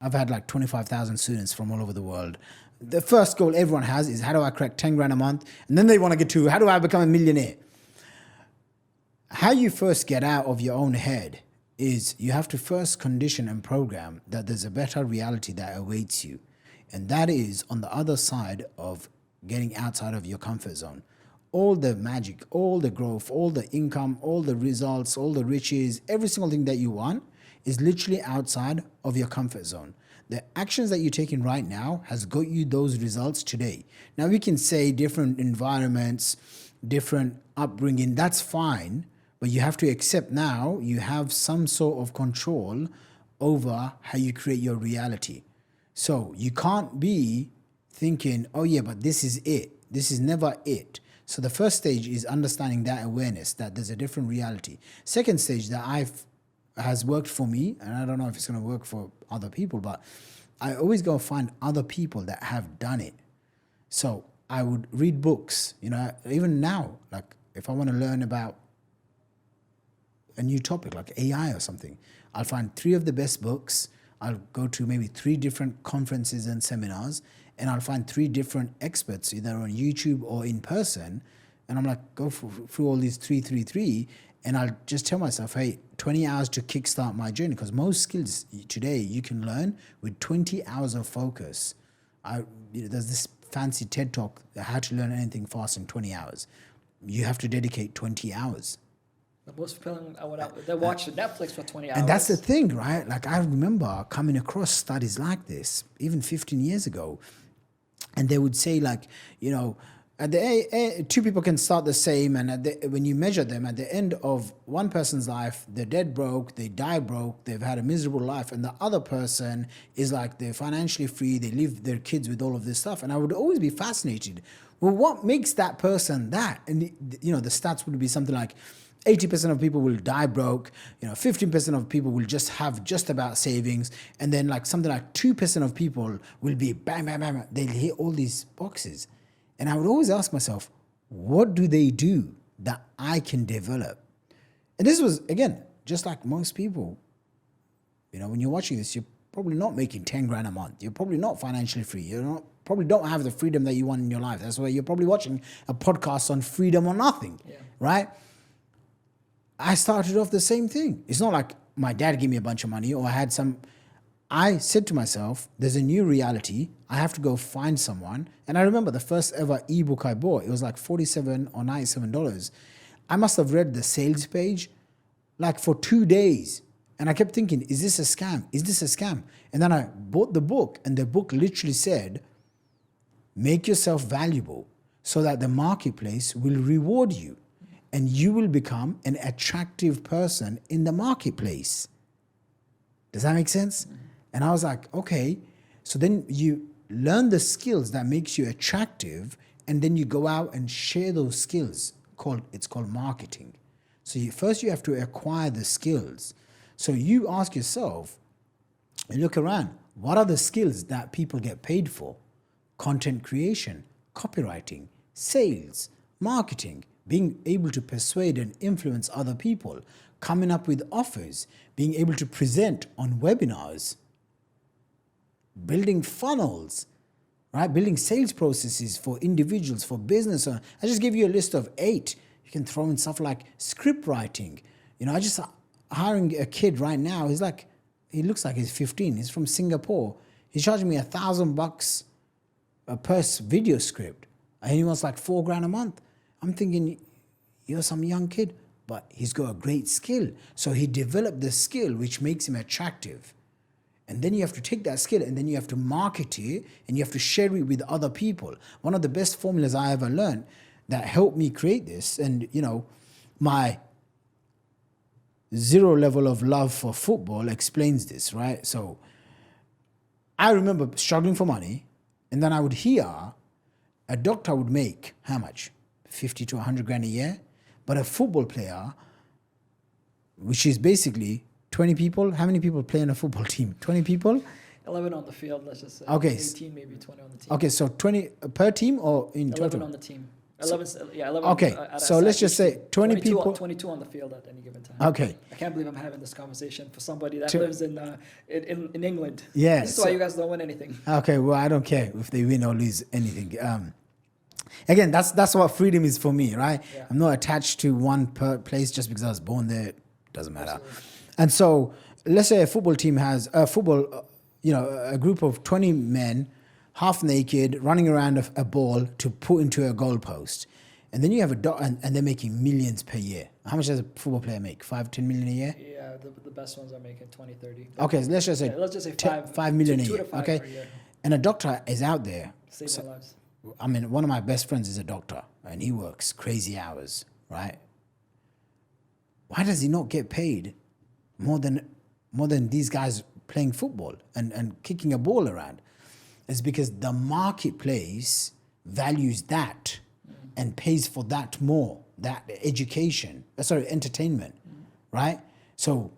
I've had like 25,000 students from all over the world. The first goal everyone has is how do I crack 10 grand a month? And then they want to get to how do I become a millionaire? How you first get out of your own head is you have to first condition and program that there's a better reality that awaits you. And that is on the other side of getting outside of your comfort zone. All the magic, all the growth, all the income, all the results, all the riches, every single thing that you want is literally outside of your comfort zone. The actions that you're taking right now has got you those results today. Now we can say different environments, different upbringing, that's fine, but you have to accept now you have some sort of control over how you create your reality. So you can't be thinking, oh yeah, but this is it. This is never it. So the first stage is understanding that awareness that there's a different reality. Second stage that has worked for me, and I don't know if it's going to work for other people, but I always go find other people that have done it. So I would read books, even now, like if I want to learn about a new topic like AI or something, I'll find 3 of the best books. I'll go to maybe 3 different conferences and seminars, and I'll find 3 different experts, either on YouTube or in person. And I'm like, go through all these 3, and I'll just tell myself, hey, 20 hours to kickstart my journey. Because most skills today you can learn with 20 hours of focus. There's this fancy TED talk, how to learn anything fast in 20 hours. You have to dedicate 20 hours. The most people they watch Netflix for 20 hours. And that's the thing, right? Like I remember coming across studies like this, even 15 years ago. And they would say like, at the 2 people can start the same, and when you measure them, at the end of one person's life, they're dead broke, they die broke, they've had a miserable life, and the other person is like they're financially free, they leave their kids with all of this stuff. And I would always be fascinated. Well, what makes that person that? And the stats would be something like 80% of people will die broke, 15% of people will just have just about savings, and then like something like 2% of people will be bang, bang, bang, bang. They'll hit all these boxes. And I would always ask myself, what do they do that I can develop? And this was, again, just like most people, when you're watching this, you're probably not making 10 grand a month. You're probably not financially free. Probably don't have the freedom that you want in your life. That's why you're probably watching a podcast on freedom or nothing, right? I started off the same thing. It's not like my dad gave me a bunch of money or I said to myself, there's a new reality. I have to go find someone. And I remember the first ever ebook I bought, it was like $47 or $97. I must have read the sales page like for 2 days. And I kept thinking, is this a scam? Is this a scam? And then I bought the book, and the book literally said, make yourself valuable so that the marketplace will reward you and you will become an attractive person in the marketplace. Does that make sense? And I was like, okay. So then you learn the skills that makes you attractive, and then you go out and share those skills. It's called marketing. So first you have to acquire the skills. So you ask yourself, you look around, what are the skills that people get paid for? Content creation, copywriting, sales, marketing, being able to persuade and influence other people, coming up with offers, being able to present on webinars, building funnels, right? Building sales processes for individuals, for business. I just gave you a list of 8. You can throw in stuff like script writing. I just hiring a kid right now. He looks like he's 15. He's from Singapore. He's charging me $1,000 per video script. And he wants like $4 grand a month. I'm thinking, you're some young kid, but he's got a great skill. So he developed the skill which makes him attractive. And then you have to take that skill and then you have to market it and you have to share it with other people. One of the best formulas I ever learned that helped me create this, and my 0 level of love for football explains this, right? So I remember struggling for money, and then I would hear a doctor would make how much? 50 to 100 grand a year. But a football player, which is basically 20 people, how many people play on a football team? 20 people? 11 on the field, let's just say. Okay. 18, maybe 20 on the team. Okay, so 20 per team or in 11 total? on the team. 11. Okay, so let's just say 20 people. 22 on the field at any given time. Okay. I can't believe I'm having this conversation for somebody that lives in England. Yeah, This is why you guys don't win anything. Okay, well, I don't care if they win or lose anything. Again, that's what freedom is for me, right? Yeah. I'm not attached to one place just because I was born there. Doesn't matter. Absolutely. And so, let's say a football team has a group of 20 men, half naked, running around a ball to put into a goalpost. And then you have and they're making millions per year. How much does a football player make? 5-10 million a year? Yeah, the best ones are making 20, 30. Okay, so let's just say 5 million a 2 year. to 5 Okay, per year. and a doctor is out there. Saving lives. I mean, one of my best friends is a doctor, and he works crazy hours, right? Why does he not get paid more than these guys playing football and kicking a ball around? It's because the marketplace values that and pays for that more, that entertainment, right? So,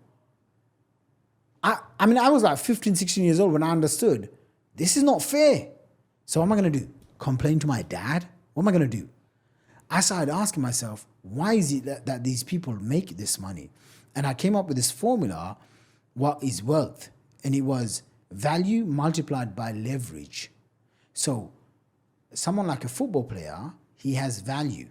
I mean, I was like 15, 16 years old when I understood this is not fair. So what am I going to do? Complain to my dad? What am I going to do? I started asking myself, why is it that these people make this money? And I came up with this formula, what is wealth? And it was value multiplied by leverage. So someone like a football player, he has value.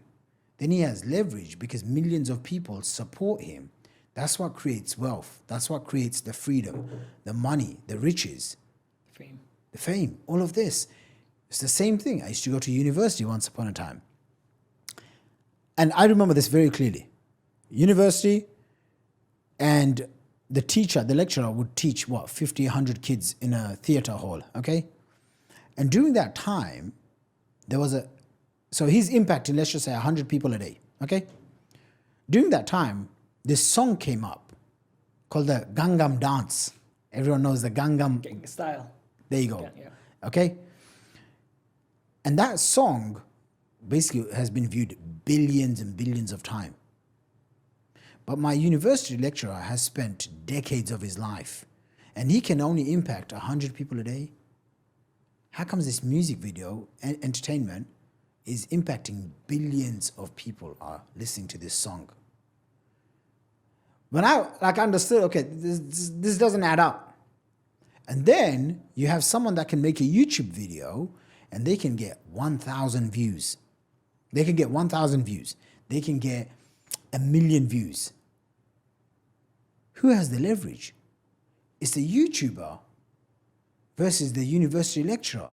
Then he has leverage because millions of people support him. That's what creates wealth. That's what creates the freedom, the money, the riches, the fame, all of this. It's the same thing. I used to go to university once upon a time. And I remember this very clearly. University, and the teacher, the lecturer would teach, 50, 100 kids in a theater hall, okay? And during that time, there was so he's impacting, let's just say 100 people a day, okay? During that time, this song came up called the Gangnam Dance. Everyone knows the Gangnam style. There you go. Yeah. Okay? And that song basically has been viewed billions and billions of times. But my university lecturer has spent decades of his life, and he can only impact 100 people a day. How comes this music video and entertainment is impacting billions of people are listening to this song? When I understood, okay, this doesn't add up. And then you have someone that can make a YouTube video and they can get 1,000 views. They can get 1,000 views. They can get 1 million views. Who has the leverage? It's the YouTuber versus the university lecturer.